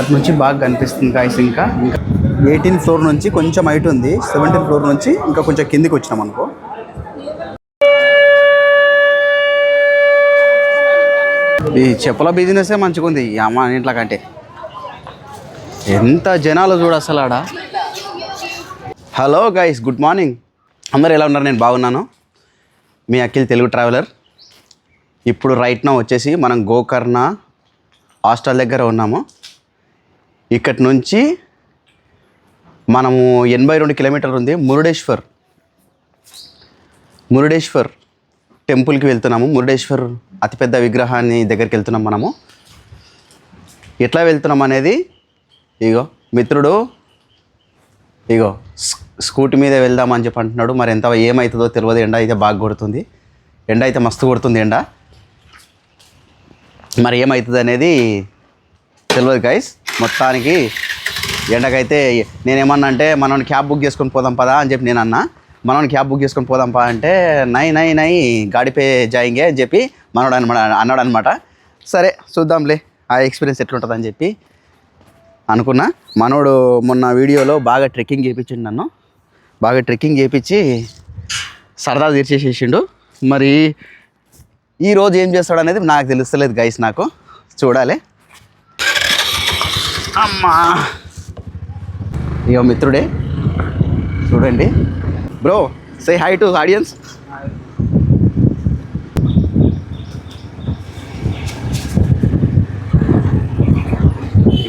అటు నుంచి బాగా కనిపిస్తుంది గాయస్. ఇంకా 18th ఫ్లోర్ నుంచి కొంచెం హైట్ ఉంది, 17th ఫ్లోర్ నుంచి ఇంకా కొంచెం కిందికి వచ్చినాం అనుకో. ఈ చెప్పుల బిజినెసే మంచిగా ఉంది ఈ అమ్మ ఇంట్లో కంటే. ఎంత జనాలు చూడు అసలు ఆడ. Hello guys, good morning. అందరు ఎలా ఉన్నారు? నేను బాగున్నాను. మీ అఖిల్ తెలుగు ట్రావెలర్. ఇప్పుడు రైట్ నా వచ్చేసి మనం గోకర్ణ హాస్టల్ దగ్గర ఉన్నాము. ఇక్కడి నుంచి మనము 82 కిలోమీటర్లు ఉంది మురుడేశ్వర్ టెంపుల్కి వెళ్తున్నాము. మురుడేశ్వర్ అతిపెద్ద విగ్రహాన్ని దగ్గరికి వెళ్తున్నాం మనము. ఎట్లా వెళ్తున్నాం అనేది ఇగో మిత్రుడు ఇగో స్కూటీ మీద వెళ్దామని చెప్పి అంటున్నాడు. మరి ఎంత ఏమవుతుందో తెలియదు. ఎండ అయితే బాగా కొడుతుంది, ఎండ అయితే మస్తు కొడుతుంది ఎండ. మరి ఏమవుతుంది అనేది తెలియదు గైస్. మొత్తానికి ఎండకైతే నేనేమన్నా అంటే మనల్ని క్యాబ్ బుక్ చేసుకొని పోదాం పదా అని చెప్పి నేను అన్నా. మనల్ని క్యాబ్ బుక్ చేసుకొని పోదాం పా అంటే నై గాడిపే జాయింగే అని చెప్పి అన్నాడు అనమాట. సరే చూద్దాంలే ఆ ఎక్స్పీరియన్స్ ఎట్లుంటుంది అని చెప్పి అనుకున్నా. మనోడు మొన్న వీడియోలో బాగా ట్రెక్కింగ్ చేయించిండు, నన్ను బాగా ట్రెక్కింగ్ చేయించి సరదా తీర్చేసేసిండు. మరి ఈరోజు ఏం చేస్తాడు అనేది నాకు తెలుస్తలేదు గైస్, నాకు చూడాలి. అమ్మా ఇగో మిత్రుడే చూడండి. Bro say high to audience.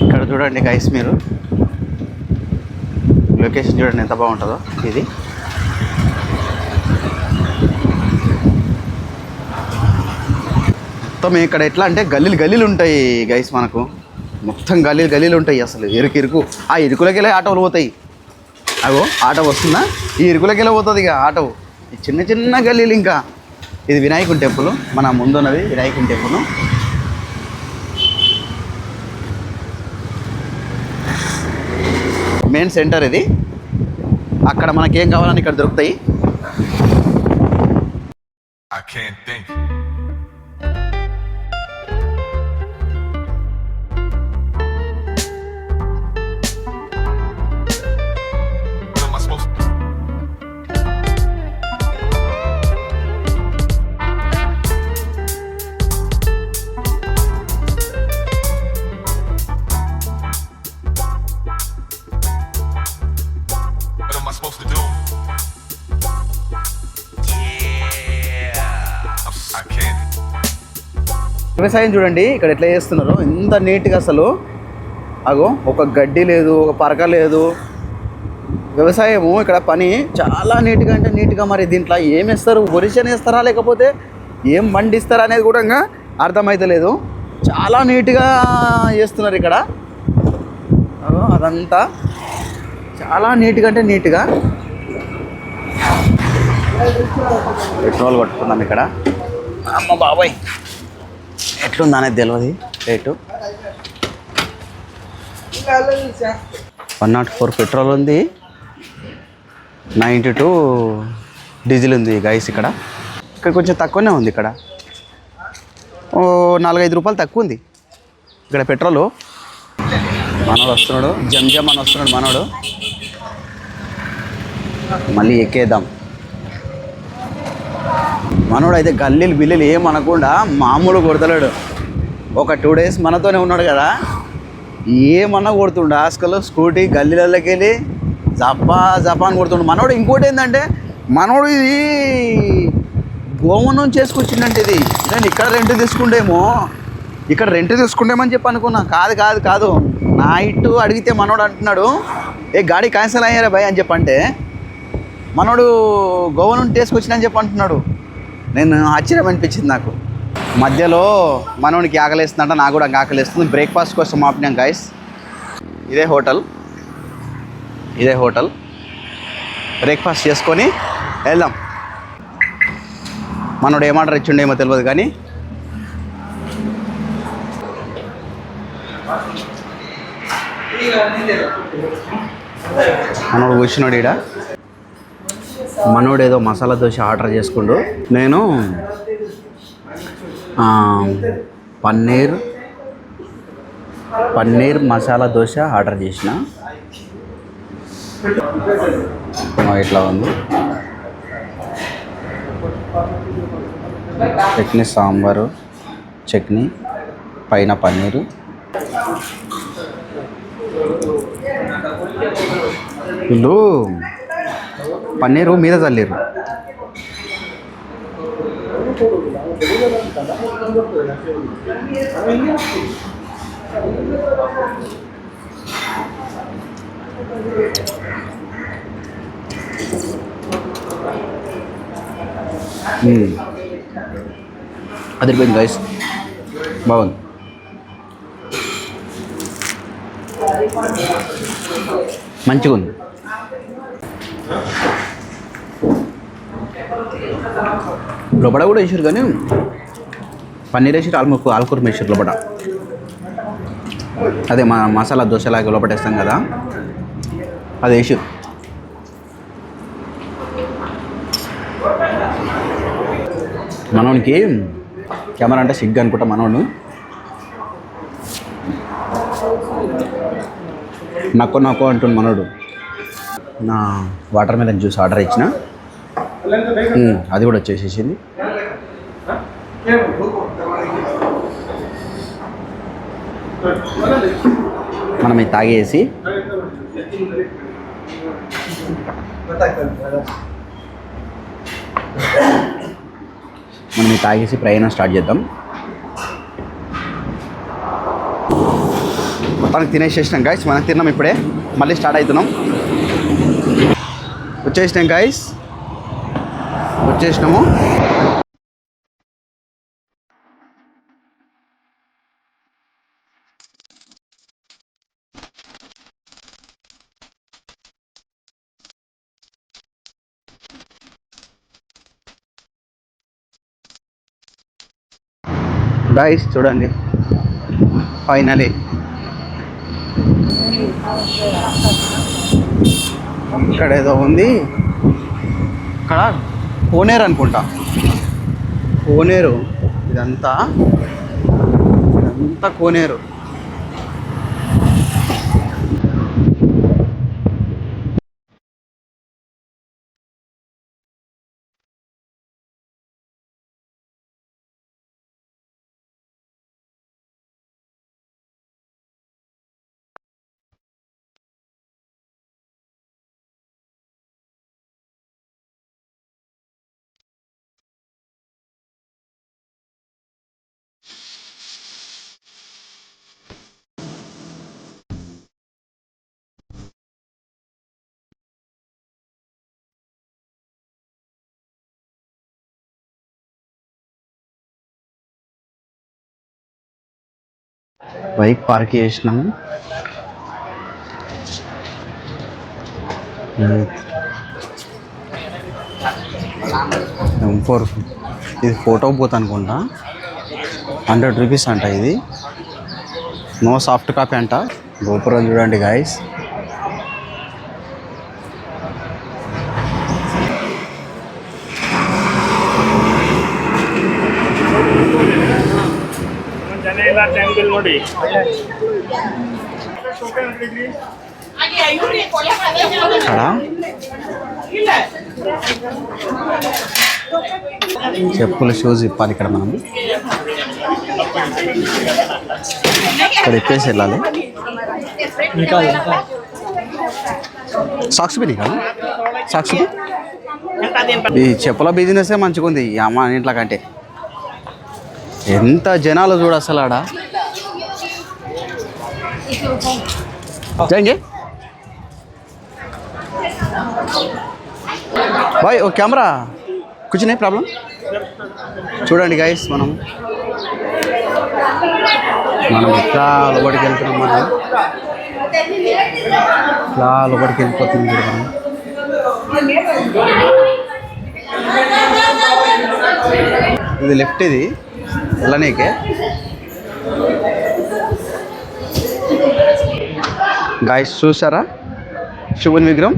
ఇక్కడ చూడండి గైస్, మీరు లొకేషన్ చూడండి ఎంత బాగుంటుందో. ఇది మొత్తం ఇక్కడ ఎట్లా అంటే గల్లీలు ఉంటాయి గైస్. మనకు మొత్తం గల్లీలు ఉంటాయి. అసలు ఇరుకు ఆ ఇరుకులకి వెళ్ళి ఆటోలు పోతాయి. అగో ఆటో వస్తుందా, ఈ ఇరుకులకి వెళ్ళి పోతుంది ఇక ఆటో. ఈ చిన్న గల్లీలు. ఇంకా ఇది వినాయకుని టెంపుల్, మన ముందున్నది వినాయకుని టెంపుల్. మెయిన్ సెంటర్ ఇది. అక్కడ మనకేం కావాలని ఇక్కడ దొరుకుతాయి. వ్యవసాయం చూడండి ఇక్కడ ఎట్లా చేస్తున్నారు, ఎంత నీట్గా అసలు. అగో ఒక గడ్డి లేదు, ఒక పరక లేదు. వ్యవసాయము ఇక్కడ పని చాలా నీట్గా అంటే నీట్గా. మరి దీంట్లో ఏం వేస్తారు, ఒరిషన్ వేస్తారా లేకపోతే ఏం పండిస్తారా అనేది కూడా ఇంకా అర్థమైతలేదు. చాలా నీట్గా చేస్తున్నారు ఇక్కడ. అదంతా చాలా నీట్గా అంటే నీట్గా. పెట్రోల్ కొట్టుకున్నాం ఇక్కడ. అమ్మ బాబాయ్ ఎట్లుంది అనేది తెలియదు. రేటు 104 పెట్రోల్ ఉంది, 92 డీజిల్ ఉంది గైస్. ఇక్కడ కొంచెం తక్కువనే ఉంది. ఇక్కడ ఓ 4-5 రూపాయలు తక్కువ ఉంది ఇక్కడ పెట్రోలు. మనోడు వస్తున్నాడు, జమ్ అని వస్తున్నాడు మనోడు. మళ్ళీ ఎక్కేద్దాం. మనోడు అయితే బిల్లీలు ఏమనకుండా మామూలు కొడతలేడు. ఒక 2 days మనతోనే ఉన్నాడు కదా, ఏమన్నా కొడుతుండు. ఆస్కల్ స్కూటీ గల్లీలలోకి వెళ్ళి జపా అని కొడుతుండు మనోడు. ఇంకోటి ఏంటంటే మనోడు ఇది గోవనం చేసుకొచ్చిందంటే ఇది. నేను ఇక్కడ రెంట్ తీసుకుంటేమని చెప్పి అనుకున్నా. కాదు నైట్ అడిగితే మనోడు అంటున్నాడు, ఏ గాడి క్యాన్సిల్ అయ్యారా భయ్ అని చెప్పంటే మనోడు గోవనం చేసుకొచ్చిందని చెప్పి అంటున్నాడు. నేను ఆశ్చర్యం అనిపించింది నాకు. మధ్యలో మనోనికి ఆకలేస్తుందంట, నాకు కూడా ఆకలేస్తుంది. బ్రేక్ఫాస్ట్ కోసం ఆపినాం గైస్. ఇదే హోటల్. బ్రేక్ఫాస్ట్ చేసుకొని వెళ్దాం. మనోడు ఏం ఆర్డర్ ఇచ్చిండేమో తెలియదు కానీ మనోడు కూర్చున్నాడు ఈడ. మనోడు ఏదో మసాలా దోశ ఆర్డర్ చేసుకుండు. నేను పన్నీర్ పన్నీర్ మసాలా దోశ ఆర్డర్ చేసిన. ఇట్లా ఉంది. చట్నీ, సాంబారు, చట్నీ, పైన పన్నీరు. వీళ్ళు పన్నీరు మీద చల్లేరు. అదిరిపోయింది గైస్, బాగుంది. మంచిగా ఉంది. లోపల కూడా వేసారు కానీ పన్నీర్ వేసారు, ఆల్కూర వేసారు లోపల. అదే మా మసాలా దోశలాగా లోపల వేస్తాం కదా, అది వేసారు. మనోనికి కెమెరా అంటే సిగ్గు అనుకుంటా. మనోడు నక్కో అంటుంది మనోడు. నా వాటర్ మెలన్ జ్యూస్ ఆర్డర్ ఇచ్చిన, అది కూడా వచ్చేసేసింది. మనం ఇది తాగేసి ప్రయాణం స్టార్ట్ చేద్దాం. మొత్తానికి తినేసేసినాం గాయస్. మనం తిన్నాం ఇప్పుడే, మళ్ళీ స్టార్ట్ అవుతున్నాం. వచ్చేసినాం గాయస్, వచ్చేసినాము. గాయస్ చూడండి, ఫైనలీ ఇక్కడ ఏదో ఉంది. ఇక్కడ కోనేరు అనుకుంటా, కోనేరు. ఇదంతా కోనేరు. బైక్ పార్క్ చేసినాము. ఇది ఫోటో బూత్ అనుకుంటా. 100 రూపీస్ అంట ఇది. నో సాఫ్ట్ కాపీ అంట. గోపురం చూడండి గాయస్. చెప్పులు, షూస్ ఇప్పాలి ఇక్కడ. మనం ఇక్కడ ఇప్పేసి వెళ్ళాలి. సాక్స్ బిని కాదు, సాక్స్. ఈ చెప్పుల బిజినెస్ మంచిగా ఉంది అమ్మ ఇంట్లో కంటే. ఎంత జనాలు చూడు అసలు ఆడ. जाएंगे भाई वो कैमरा कुछ नहीं प्रॉब्लम. చూడండి గైస్, మనం ఇట్లా లోపలికి వెళ్తున్నాం. మనం ఇట్లా లోపలికి వెళ్ళిపోతుంది. ఇది లెఫ్ట్, ఇది వెళ్ళనీకే. గాయస్ చూసారా శివుని విగ్రహం?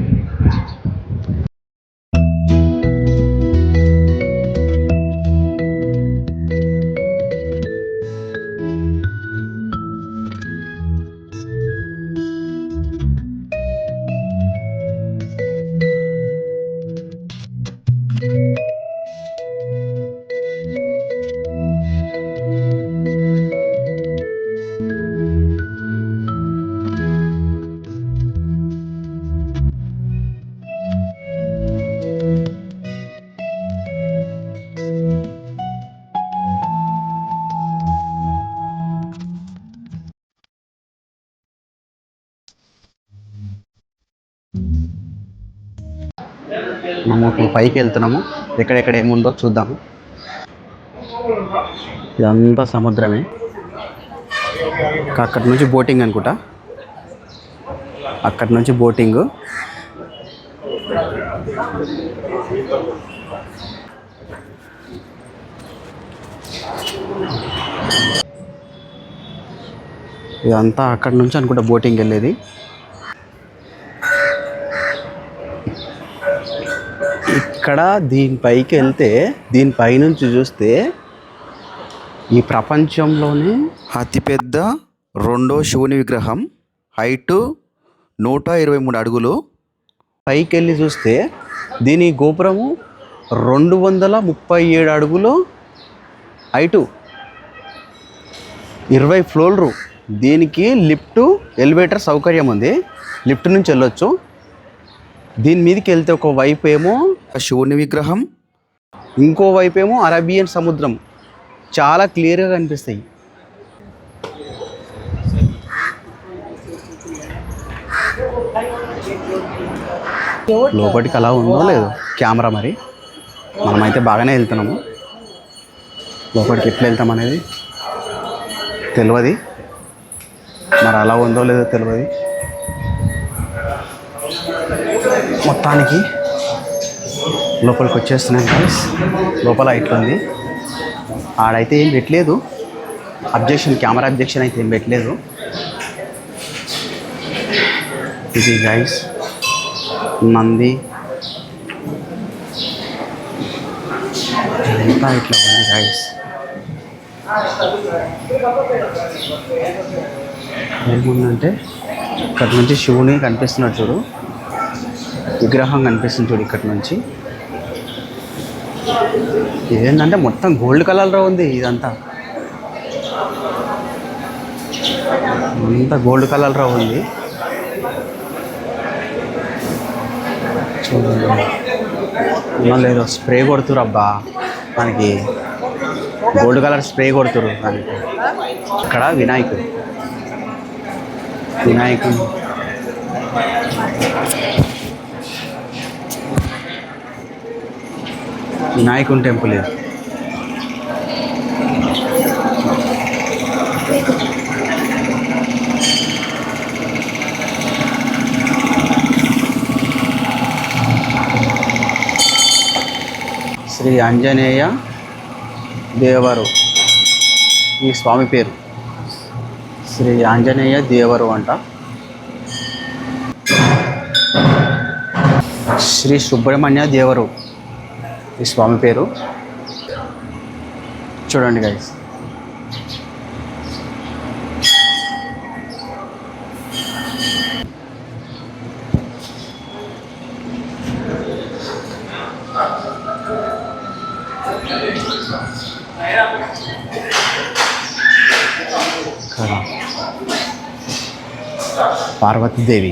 మనం ఇప్పుడు పైకి వెళ్తున్నాము. ఎక్కడెక్కడ ఏముందో చూద్దాము. ఇదంతా సముద్రమే. అక్కడి నుంచి బోటింగ్ అనుకుంటా. అక్కడి నుంచి బోటింగ్. ఇదంతా అక్కడి నుంచి అనుకుంటా బోటింగ్ వెళ్ళేది. ఇక్కడ దీనిపైకి వెళ్తే, దీనిపై నుంచి చూస్తే ఈ ప్రపంచంలోనే అతిపెద్ద రెండో శివుని విగ్రహం. హైటు 123 అడుగులు. పైకి వెళ్ళి చూస్తే దీని గోపురము 237 అడుగులు హైటు, 20 ఫ్లోర్లు. దీనికి లిఫ్ట్, ఎలివేటర్ సౌకర్యం ఉంది. లిఫ్ట్ నుంచి వెళ్ళొచ్చు. దీని మీదకి వెళ్తే ఒక వైపు ఏమో శివుని విగ్రహం, ఇంకో వైపు ఏమో అరేబియన్ సముద్రం. చాలా క్లియర్గా కనిపిస్తాయి. లోపలికి అలా ఉందో లేదో కెమెరా, మరి మనమైతే బాగానే వెళ్తున్నాము. లోపలికి ఎట్లా వెళ్తాం అనేది తెలియదు, మరి అలా ఉందో లేదో తెలియదు. మొత్తానికి లోపలికి వచ్చేస్తున్నాం ఫ్రెండ్స్. లోపల ఇట్లుంది. ఆడైతే ఏం పెట్టలేదు అబ్జెక్షన్, కెమెరా అబ్జెక్షన్ అయితే ఏం పెట్టలేదు. ఇది గైస్ నంది. ఇదంతా ఇట్లా ఉంది గైస్. ఏముందంటే ఇక్కడ నుంచి శివుని కనిపిస్తున్నాడు చూడు, విగ్రహం కనిపిస్తుంది చూడు ఇక్కడ నుంచి. ఇదేంటంటే మొత్తం గోల్డ్ కలర్లో ఉంది. ఇదంతా అంతా గోల్డ్ కలర్లో ఉంది. చూడండి, లేదో స్ప్రే కొడుతురు అబ్బా దానికి, గోల్డ్ కలర్ స్ప్రే కొడుతురు దానికి. ఇక్కడ వినాయకుడు వినాయకుని టెంపుల్ ఇది. శ్రీ ఆంజనేయ దేవరు ఈ స్వామి పేరు. శ్రీ ఆంజనేయ దేవరు అంట. శ్రీ సుబ్రహ్మణ్య దేవరు ఈ స్వామి పేరు. చూడండి గైస్, పార్వతీదేవి.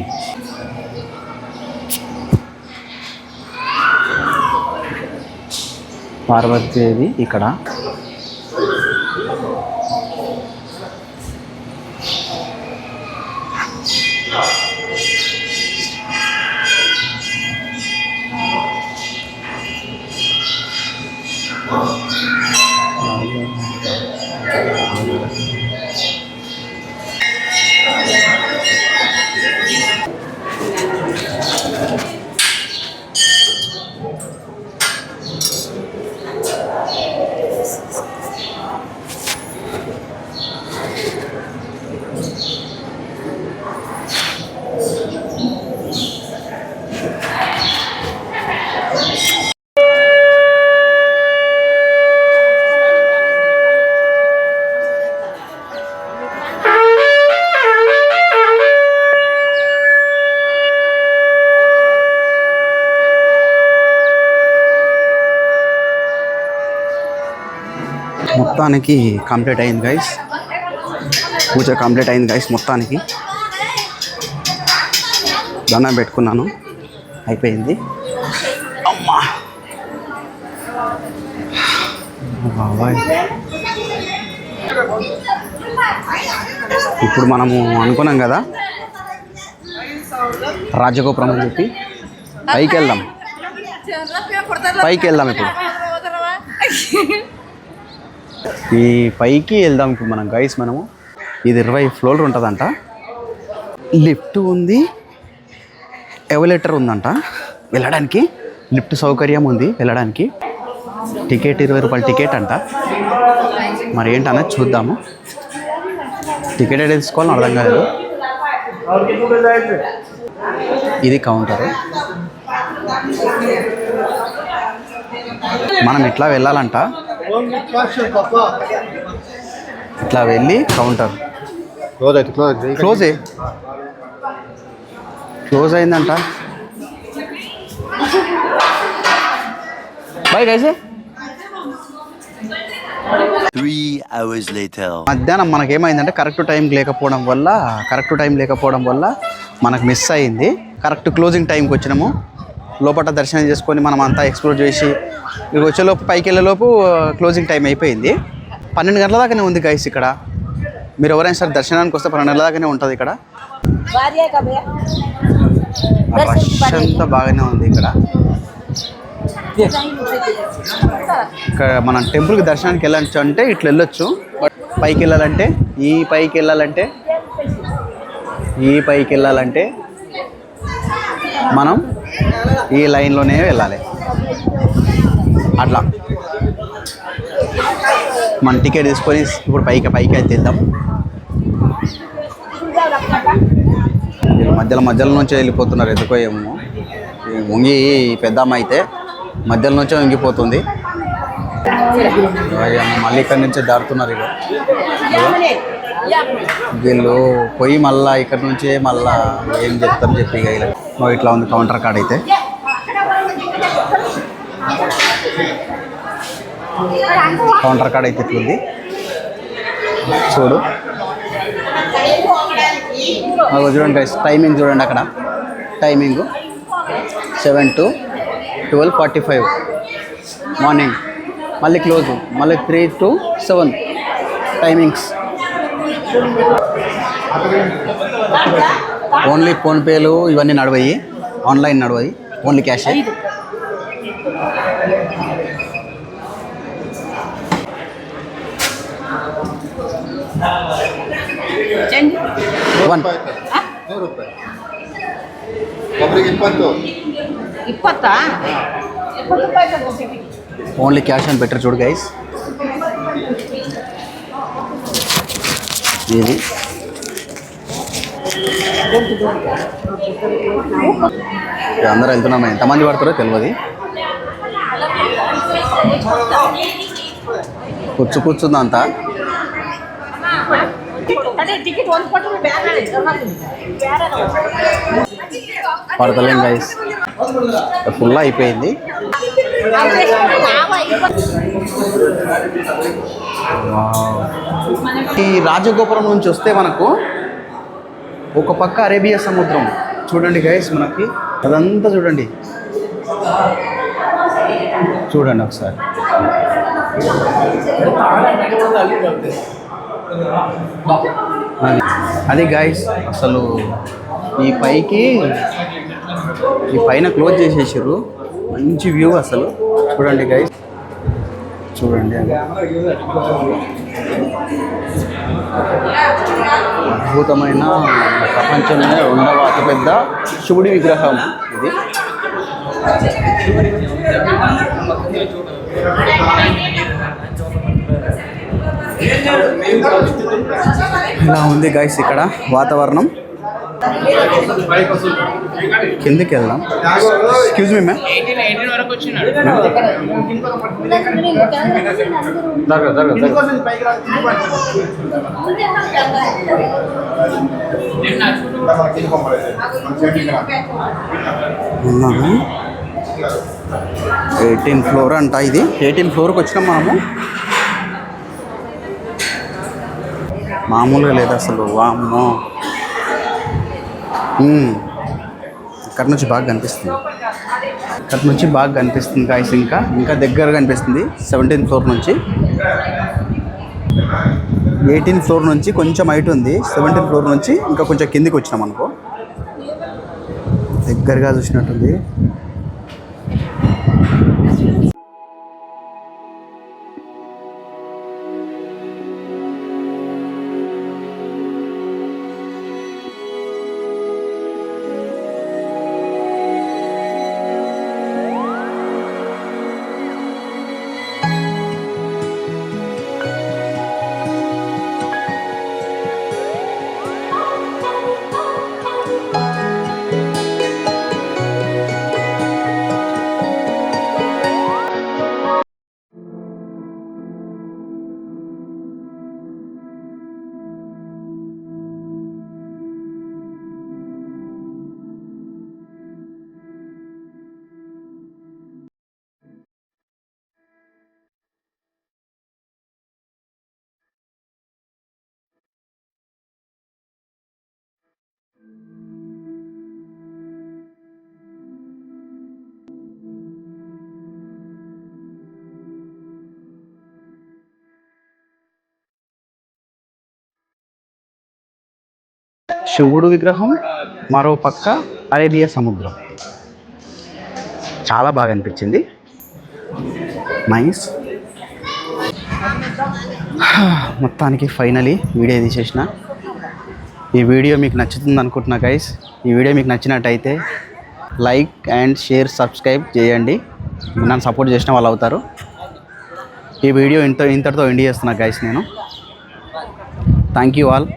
పార్వతీదేవి ఇక్కడ. మొత్తానికి కంప్లీట్ అయింది గైస్. పూజ కంప్లీట్ అయింది గైస్. మొత్తానికి దండం పెట్టుకున్నాను, అయిపోయింది. అమ్మా బాబాయ్. ఇప్పుడు మనము అనుకున్నాం కదా రాజగోపురం అని చెప్పి, పైకి వెళ్దాం. పైకి వెళ్దాం ఇప్పుడు. ఈ పైకి వెళ్దాం ఇప్పుడు మనం గైస్. మనము ఇది 20 ఫ్లోర్లు ఉంటుందంట. లిఫ్ట్ ఉంది, ఎలివేటర్ ఉందంట వెళ్ళడానికి. లిఫ్ట్ సౌకర్యం ఉంది వెళ్ళడానికి. టికెట్ 20 రూపాయల టికెట్ అంట. మరి ఏంటన్నది చూద్దాము. టికెట్ అయితే తీసుకోవాలని అర్థం కాలేదు. ఇది కౌంటర్. మనం ఇట్లా వెళ్ళాలంట. ఇట్లా వెళ్ళి కౌంటర్ క్లోజ్ అయిందంట. Bye guys. 3 hours later. మధ్యాహ్నం మనకేమైందంటే కరెక్ట్ టైం లేకపోవడం వల్ల మనకు మిస్ అయింది. కరెక్ట్ క్లోజింగ్ టైంకి వచ్చినాము. లోపల దర్శనం చేసుకొని మనం అంతా ఎక్స్ప్లోర్ చేసి ఇక వచ్చేలోపు పైకి వెళ్ళేలోపు క్లోజింగ్ టైం అయిపోయింది. 12 గంటల దాకానే ఉంది గైస్ ఇక్కడ. మీరు ఎవరైనా సరే దర్శనానికి వస్తే 12 గంటల దాకానే ఉంటుంది ఇక్కడ. రష్ అంతా బాగానే ఉంది ఇక్కడ. ఇక్కడ మనం టెంపుల్కి దర్శనానికి వెళ్ళచ్చు అంటే ఇట్లా వెళ్ళొచ్చు. బట్ పైకి వెళ్ళాలంటే ఈ పైకి వెళ్ళాలంటే మనం ఈ లైన్లోనే వెళ్ళాలి. అట్లా మన టికెట్ తీసుకొని ఇప్పుడు పైకి అయితే వెళ్దాం. మధ్యలో నుంచి వెళ్ళిపోతున్నారు. ఎందుకో ఏమో వంగి పెద్దమ్మ అయితే మధ్యలో నుంచే వంగిపోతుంది. మళ్ళీ ఇక్కడి నుంచే దాటుతున్నారు. ఇక వీళ్ళు పోయి మళ్ళీ ఇక్కడ నుంచే మళ్ళా ఏం చెప్తాం చెప్పి ఇట్లా ఉంది కౌంటర్ కార్డ్ అయితే. కౌంటర్ కార్డ్ అయితే ఇట్లుంది చూడు. చూడండి గైస్, టైమింగ్ చూడండి. అక్కడ టైమింగ్ 7 to 12:45 మార్నింగ్. మళ్ళీ క్లోజ్, మళ్ళీ 3 to 7 టైమింగ్స్. ఓన్లీ ఫోన్పేలు ఇవన్నీ నడవయి, ఆన్లైన్ నడవయి, ఓన్లీ క్యాష్. ఓన్లీ క్యాష్ అని బెటర్ చూడు గైస్. ఇది అందరూ వెళ్తున్నాం. ఎంతమంది పడతారో తెలియదు. కూర్చుందంతా పడతలేం గైస్, ఫుల్ అయిపోయింది. ఈ రాజగోపురం నుంచి వస్తే మనకు ఒక పక్క అరేబియా సముద్రం చూడండి గైస్. మనకి అదంతా చూడండి ఒకసారి. అది గైస్ అసలు ఈ పైన క్లోజ్ చేసేసారు. మంచి వ్యూ అసలు చూడండి గైస్, చూడండి. అద్భుతమైన ప్రపంచంలోనే 2వ అతిపెద్ద శివుడి విగ్రహం ఇది. ఇలా ఉంది గైస్ ఇక్కడ వాతావరణం. కిందకి వెళ్దాం. Excuse me ma'am. ఉన్నాము 18th ఫ్లోర్ అంట. ఇది 18th ఫ్లోర్కి వచ్చినాం మనము. మామూలుగా లేదు అసలు. వామ్మో, ఇక్కడ నుంచి బాగా కనిపిస్తుంది గాయస్. ఇంకా దగ్గరగా కనిపిస్తుంది 17th ఫ్లోర్ నుంచి. 18th ఫ్లోర్ నుంచి కొంచెం హైట్ ఉంది. 17th ఫ్లోర్ నుంచి ఇంకా కొంచెం కిందికి వచ్చినాం అనుకో, దగ్గరగా చూసినట్టుంది. శివుడు విగ్రహం, మరో పక్క అరేబియా సముద్రం. చాలా బాగా అనిపించింది. నైస్. మొత్తానికి ఫైనలీ వీడియో తీసేసిన. ఈ వీడియో మీకు నచ్చుతుంది అనుకుంటున్నా గైస్. ఈ వీడియో మీకు నచ్చినట్టయితే లైక్ అండ్ షేర్, సబ్స్క్రైబ్ చేయండి. నన్ను సపోర్ట్ చేసిన వాళ్ళు అవుతారు. ఈ వీడియో ఇంతటితో ఎండ్ చేస్తున్నా గైస్ నేను. Thank you all.